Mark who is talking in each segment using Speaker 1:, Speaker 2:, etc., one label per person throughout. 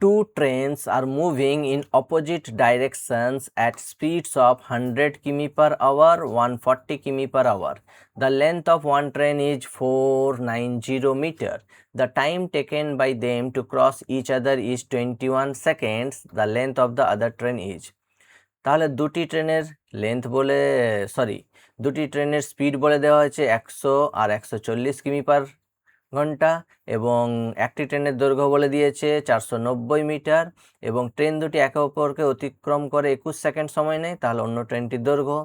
Speaker 1: two trains are moving in opposite directions at speeds of 100 km per hour, 140 km per hour. The length of one train is 490 meter. The time taken by them to cross each other is 21 seconds. The length of the other train is. তাহলে দুটি ট্রেনের length বলে দুটি ট্রেনের speed বলে দেওয়া হয়েছে 100 আর 140 কিমি পার ঘন্টা, এবং একটি ট্রেনের দৈর্ঘ্য বলে দিয়েছে 490 মিটার, এবং ট্রেন দুটি একে অপরকে অতিক্রম করে 21 সেকেন্ড সময় নেয়। তাহলে অন্য ট্রেনটির দৈর্ঘ্য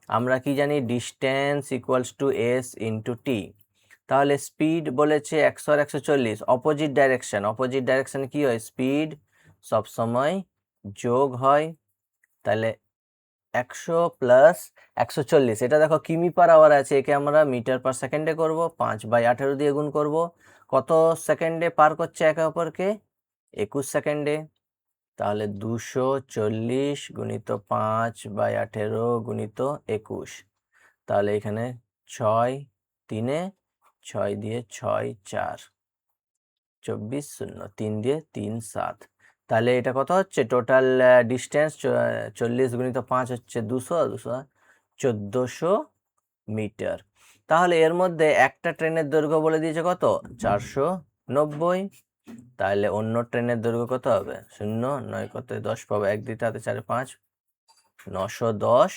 Speaker 1: আমরা কি জানি, distance equals to S into T. তাহলে স্পিড বলেছে 100 আর 140, অপোজিট ডাইরেকশন কি হয়, স্পিড সবসময় যোগ হয়। তাহলে 100 প্লাস 140, এটা দেখো কিমি পার আওয়ার আছে, একে আমরা মিটার পার সেকেন্ডে করব, 5/18 দিয়ে গুণ করব। কত সেকেন্ডে পার করছে একে অপরকে, 21 সেকেন্ডে। তাহলে 240 গুণিত 5/18 গুণিত 21। তাহলে এখানে 6 3 6 দিয়ে 6 4 24 0 3 দিয়ে 3 7। তাহলে এটা কত হচ্ছে, টোটাল ডিস্টেন্স 40 গুণিত 5 হচ্ছে 200, 1400 মিটার। তাহলে এর মধ্যে একটা ট্রেনের দৈর্ঘ্য বলে দিয়েছে কত, 490। তাহলে অন্য ট্রেনের দৈর্ঘ্য কত হবে, 0 9 কত 10 পাবো, 1 দিতে হাতে 4 5, 910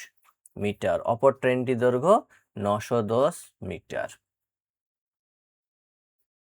Speaker 1: মিটার। অপর ট্রেনটির দৈর্ঘ্য 910 মিটার।